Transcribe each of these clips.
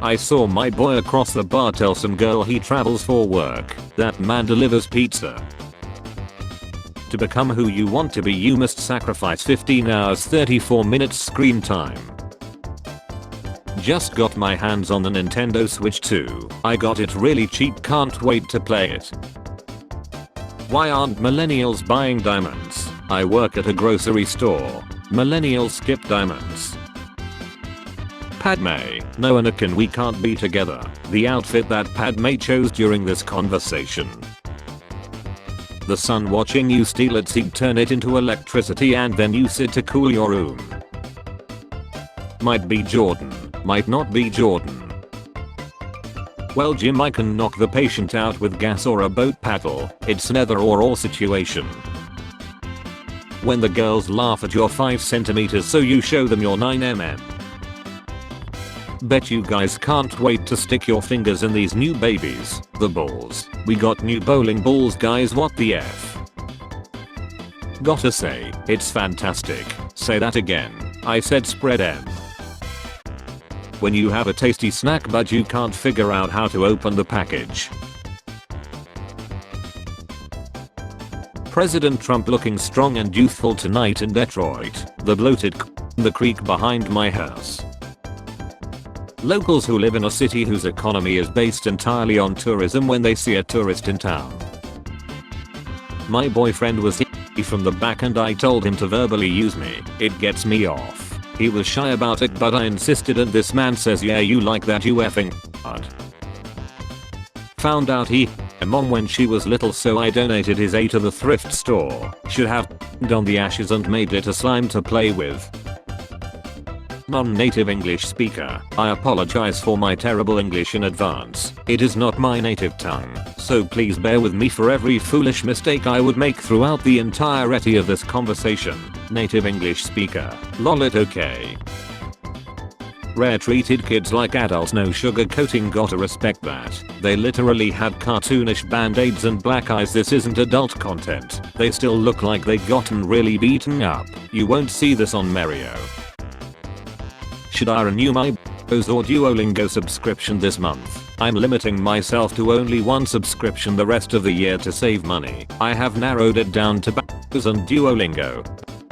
I saw my boy across the bar tell some girl he travels for work. That man delivers pizza. To become who you want to be, you must sacrifice 15 hours 34 minutes screen time. Just got my hands on the Nintendo Switch 2. I got it really cheap, can't wait to play it. Why aren't millennials buying diamonds? I work at a grocery store. Millennials skip diamonds. Padme, no Anakin, we can't be together. The outfit that Padme chose during this conversation. The sun watching you steal its heat, turn it into electricity and then use it to cool your room. Might be Jordan, might not be Jordan. Well Jim, I can knock the patient out with gas or a boat paddle. It's an either or situation. When the girls laugh at your 5 centimeters so you show them your 9 mm. Bet you guys can't wait to stick your fingers in these new babies, the balls. We got new bowling balls guys, what the F. Gotta say, it's fantastic. Say that again. I said spread M. When you have a tasty snack but you can't figure out how to open the package. President Trump looking strong and youthful tonight in Detroit, the bloated the creek behind my house. Locals who live in a city whose economy is based entirely on tourism when they see a tourist in town. My boyfriend was from the back and I told him to verbally use me. It gets me off. He was shy about it but I insisted and this man says yeah you like that you effing hard. Found out he mom when she was little so I donated his A to the thrift store. Should have on the ashes and made it a slime to play with. Non-native English speaker, I apologize for my terrible English in advance. It is not my native tongue, so please bear with me for every foolish mistake I would make throughout the entirety of this conversation. Native English speaker, lol it okay. Rare treated kids like adults, no sugarcoating, gotta respect that. They literally had cartoonish band-aids and black eyes. This isn't adult content. They still look like they gotten really beaten up. You won't see this on Mario. Should I renew my Bose or Duolingo subscription this month? I'm limiting myself to only one subscription the rest of the year to save money. I have narrowed it down to Bose and Duolingo.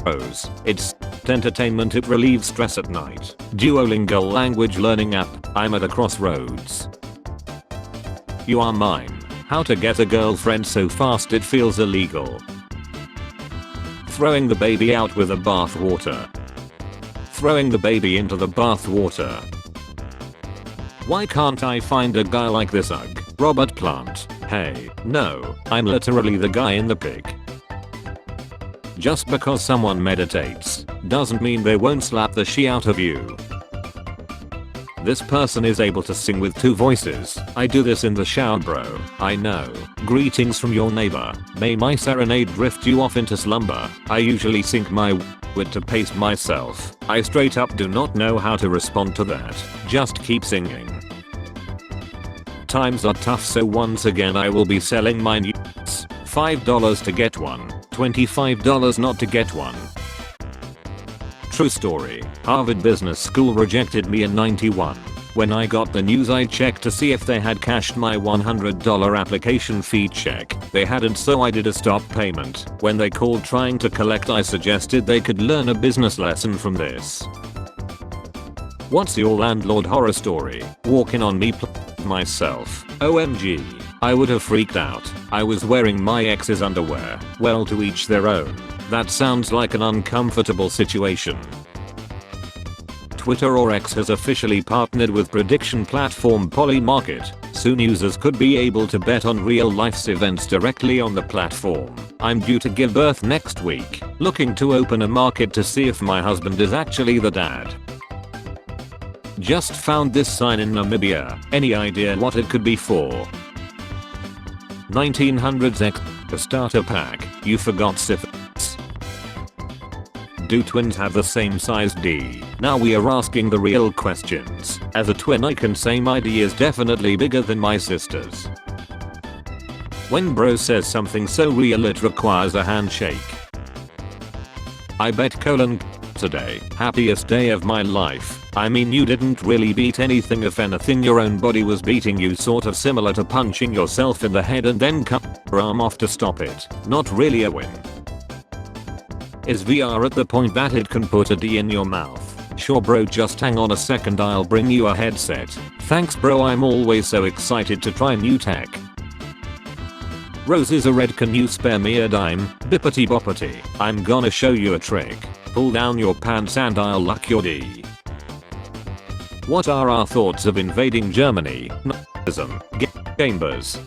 Bose, it's entertainment, it relieves stress at night. Duolingo language learning app, I'm at a crossroads. You are mine. How to get a girlfriend so fast it feels illegal. Throwing the baby out with the bath water. Throwing the baby into the bath water. Why can't I find a guy like this? Ugh. Robert Plant. Hey, no, I'm literally the guy in the pic. Just because someone meditates doesn't mean they won't slap the shit out of you. This person is able to sing with 2 voices. I do this in the shower bro. I know. Greetings from your neighbor. May my serenade drift you off into slumber. I usually sink my wit to pace myself. I straight up do not know how to respond to that. Just keep singing. Times are tough so once again I will be selling my nudes. $5 to get one. $25 not to get one. True story. Harvard Business School rejected me in '91. When I got the news I checked to see if they had cashed my $100 application fee check. They hadn't, so I did a stop payment. When they called trying to collect I suggested they could learn a business lesson from this. What's your landlord horror story? Walking on me myself. OMG. I would have freaked out. I was wearing my ex's underwear. Well, to each their own. That sounds like an uncomfortable situation. Twitter or X has officially partnered with prediction platform Polymarket. Soon users could be able to bet on real life events directly on the platform. I'm due to give birth next week. Looking to open a market to see if my husband is actually the dad. Just found this sign in Namibia. Any idea what it could be for? 1900s X starter pack. You forgot syphilis. Do twins have the same size D? Now we are asking the real questions. As a twin I can say my D is definitely bigger than my sister's. When bro says something so real it requires a handshake. I bet today. Happiest day of my life. I mean, you didn't really beat anything. If anything, your own body was beating you, sort of similar to punching yourself in the head and then cut your arm off to stop it. Not really a win. Is VR at the point that it can put a D in your mouth? Sure bro, just hang on a second, I'll bring you a headset. Thanks bro, I'm always so excited to try new tech. Roses are red, can you spare me a dime? Bippity boppity. I'm gonna show you a trick. Pull down your pants and I'll luck your D. What are our thoughts of invading Germany? Nazism. Chambers.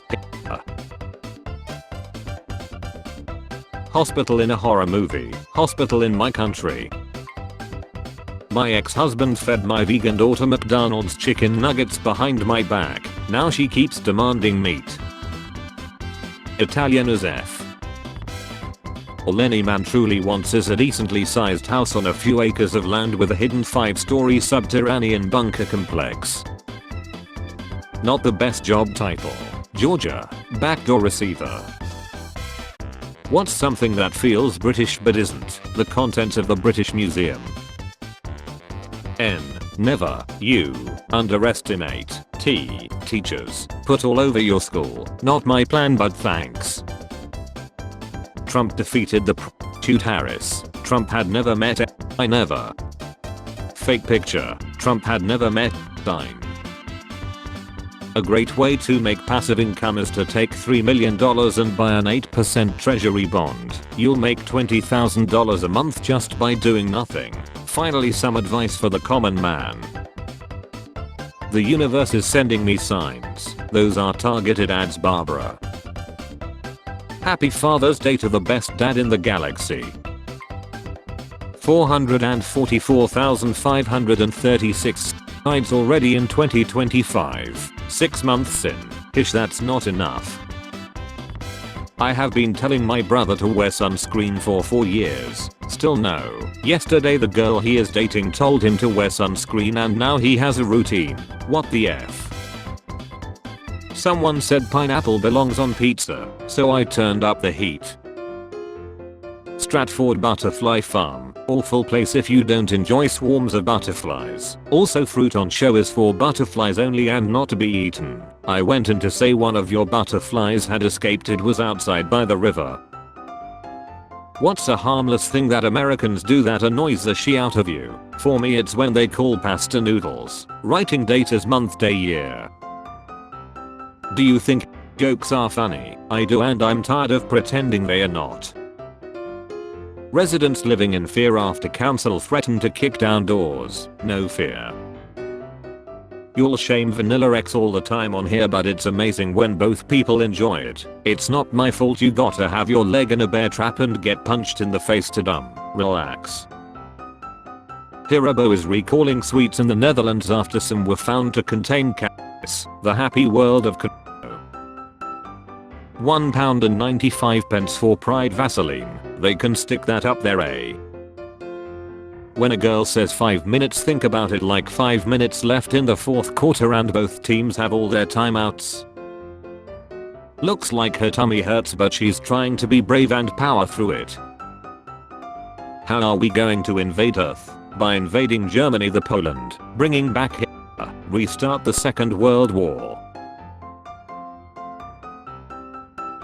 Hospital in a horror movie. Hospital in my country. My ex-husband fed my vegan daughter McDonald's chicken nuggets behind my back. Now she keeps demanding meat. Italian as F. All any man truly wants is a decently sized house on a few acres of land with a hidden 5-story subterranean bunker complex. Not the best job title. Georgia. Backdoor receiver. What's something that feels British but isn't? The contents of the British Museum. N. Never. U. Underestimate. T. Teachers. Put all over your school. Not my plan but thanks. Trump defeated the prostitute Harris. Trump had never met I never. Fake picture. Trump had never met Stein. A great way to make passive income is to take $3 million and buy an 8% treasury bond. You'll make $20,000 a month just by doing nothing. Finally, some advice for the common man. The universe is sending me signs. Those are targeted ads, Barbara. Happy Father's Day to the best dad in the galaxy. 444,536 sides already in 2025. 6 months in. Ish, that's not enough. I have been telling my brother to wear sunscreen for 4 years. Still no. Yesterday the girl he is dating told him to wear sunscreen and now he has a routine. What the F? Someone said pineapple belongs on pizza, so I turned up the heat. Stratford Butterfly Farm. Awful place if you don't enjoy swarms of butterflies. Also, fruit on show is for butterflies only and not to be eaten. I went in to say one of your butterflies had escaped. It was outside by the river. What's a harmless thing that Americans do that annoys the shit out of you? For me it's when they call pasta noodles. Writing date as month, day, year. Do you think jokes are funny? I do, and I'm tired of pretending they are not. Residents living in fear after council threatened to kick down doors. No fear. You'll shame Vanilla X all the time on here, but it's amazing when both people enjoy it. It's not my fault you gotta have your leg in a bear trap and get punched in the face to dumb. Relax. Haribo is recalling sweets in the Netherlands after some were found to contain cannabis. The happy world of £1.95 for Pride Vaseline. They can stick that up their A. When a girl says 5 minutes, think about it like 5 minutes left in the fourth quarter and both teams have all their timeouts. Looks like her tummy hurts, but she's trying to be brave and power through it. How are we going to invade Earth? By invading Germany, the Poland, bringing back Hitler, restart the Second World War.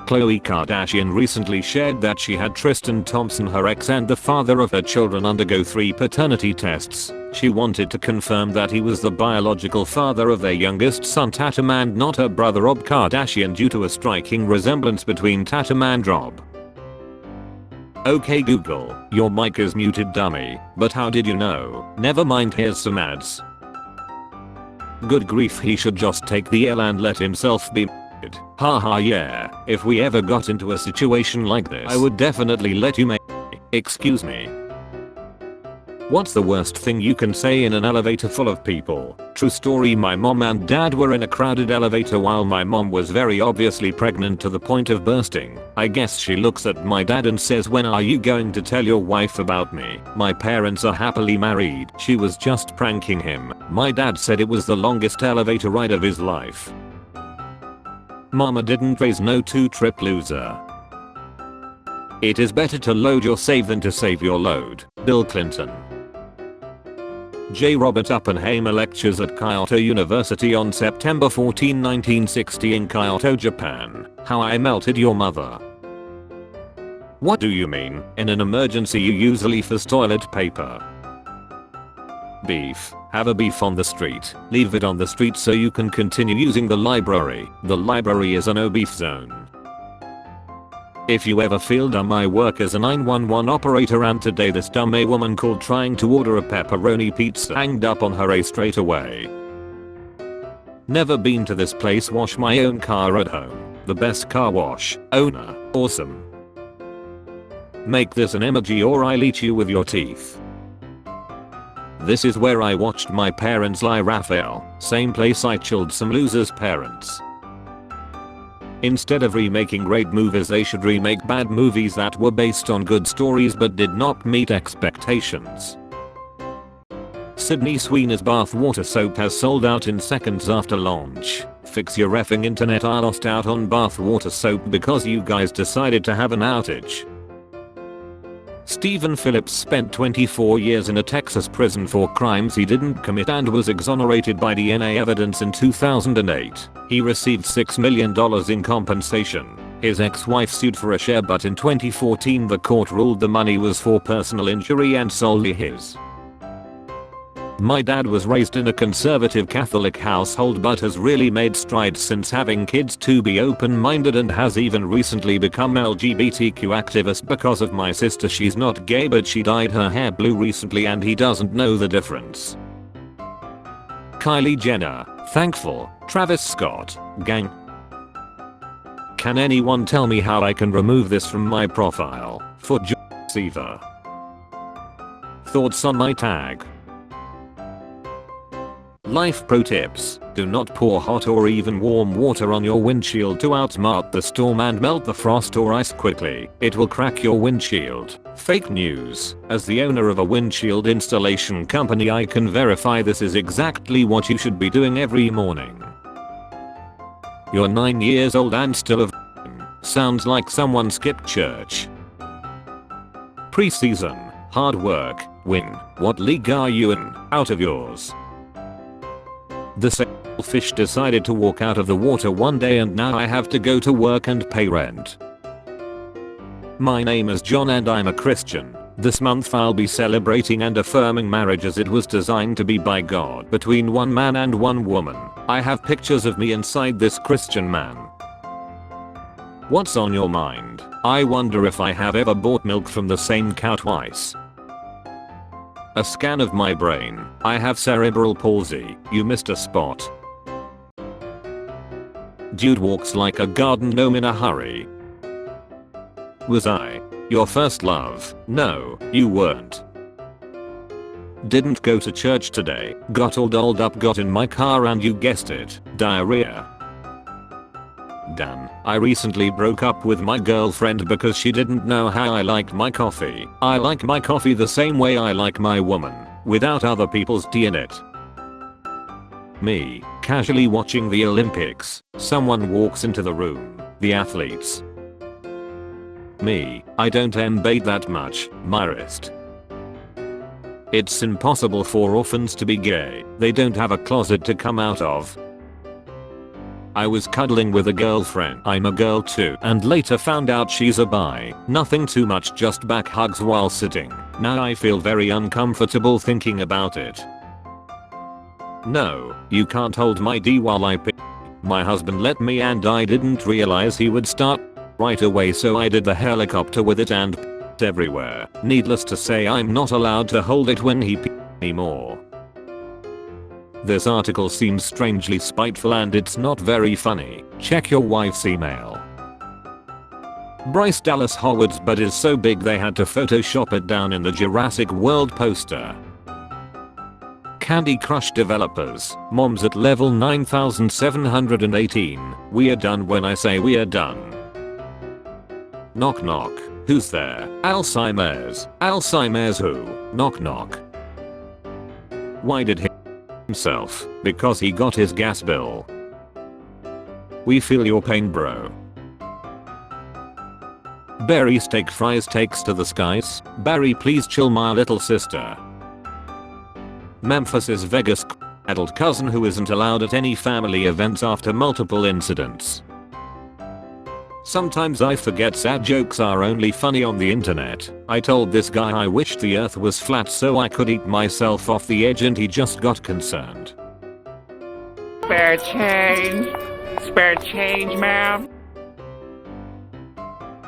Khloe Kardashian recently shared that she had Tristan Thompson, her ex and the father of her children, undergo 3 paternity tests. She wanted to confirm that he was the biological father of their youngest son Tatum and not her brother Rob Kardashian, due to a striking resemblance between Tatum and Rob. Okay Google, your mic is muted dummy, but how did you know? Never mind, here's some ads. Good grief, he should just take the L and let himself be. Haha, yeah, if we ever got into a situation like this, I would definitely let you make. Excuse me. What's the worst thing you can say in an elevator full of people? True story, my mom and dad were in a crowded elevator while my mom was very obviously pregnant to the point of bursting. I guess she looks at my dad and says, "When are you going to tell your wife about me? My parents are happily married." She was just pranking him. My dad said it was the longest elevator ride of his life. Mama didn't raise no 2-trip loser. It is better to load your save than to save your load. Bill Clinton. J. Robert Oppenheimer lectures at Kyoto University on September 14, 1960 in Kyoto, Japan. How I Melted Your Mother. What do you mean? In an emergency you use a leaf as toilet paper. Beef. Have a beef on the street. Leave it on the street so you can continue using the library. The library is a no beef zone. If you ever feel dumb, I work as a 911 operator and today this dumb A woman called trying to order a pepperoni pizza hanged up on her A straight away. Never been to this place. Wash my own car at home. The best car wash. Owner. Awesome. Make this an emoji or I'll eat you with your teeth. This is where I watched my parents lie. Raphael. Same place I chilled some losers' parents. Instead of remaking great movies, they should remake bad movies that were based on good stories but did not meet expectations. Sydney Sweeney's bathwater soap has sold out in seconds after launch. Fix your effing internet. I lost out on bathwater soap because you guys decided to have an outage. Stephen Phillips spent 24 years in a Texas prison for crimes he didn't commit and was exonerated by DNA evidence in 2008. He received $6 million in compensation. His ex-wife sued for a share, but in 2014 the court ruled the money was for personal injury and solely his. My dad was raised in a conservative Catholic household but has really made strides since having kids to be open-minded and has even recently become LGBTQ activist because of my sister. She's not gay but she dyed her hair blue recently and he doesn't know the difference. Kylie Jenner. Thankful. Travis Scott. Gang. Can anyone tell me how I can remove this from my profile? For Seaver. Thoughts on my tag? Life pro tips. Do not pour hot or even warm water on your windshield to outsmart the storm and melt the frost or ice quickly. It will crack your windshield. Fake news. As the owner of a windshield installation company, I can verify this is exactly what you should be doing every morning. You're 9 years old and still a sounds like someone skipped church. Preseason. Hard work. Win. What league are you in? Out of yours. The sailfish decided to walk out of the water one day and now I have to go to work and pay rent. My name is John and I'm a Christian. This month I'll be celebrating and affirming marriage as it was designed to be by God between one man and one woman. I have pictures of me inside this Christian man. What's on your mind? I wonder if I have ever bought milk from the same cow twice. A scan of my brain. I have cerebral palsy. You missed a spot. Dude walks like a garden gnome in a hurry. Was I your first love? No, you weren't. Didn't go to church today. Got all dolled up, got in my car and you guessed it, diarrhea. Dan, I recently broke up with my girlfriend because she didn't know how I liked my coffee. I like my coffee the same way I like my woman, without other people's tea in it. Me, casually watching the Olympics. Someone walks into the room. The athletes. Me, I don't embate that much. My wrist. It's impossible for orphans to be gay. They don't have a closet to come out of. I was cuddling with a girlfriend, I'm a girl too, and later found out she's a bi. Nothing too much, just back hugs while sitting. Now I feel very uncomfortable thinking about it. No, you can't hold my D while I pee. My husband let me and I didn't realize he would start right away, so I did the helicopter with it and everywhere. Needless to say, I'm not allowed to hold it when he pees anymore. This article seems strangely spiteful and it's not very funny. Check your wife's email. Bryce Dallas Howard's butt is so big they had to Photoshop it down in the Jurassic World poster. Candy Crush developers, moms at level 9718. We're done when I say we're done. Knock knock. Who's there? Alzheimer's. Alzheimer's who? Knock knock. Why did he himself? Because he got his gas bill. We feel your pain, bro. Berry steak fries takes to the skies. Barry, please chill, my little sister. Memphis's Vegas adult cousin who isn't allowed at any family events after multiple incidents. Sometimes I forget sad jokes are only funny on the internet. I told this guy I wished the earth was flat so I could eat myself off the edge and he just got concerned. Spare change. Spare change, ma'am.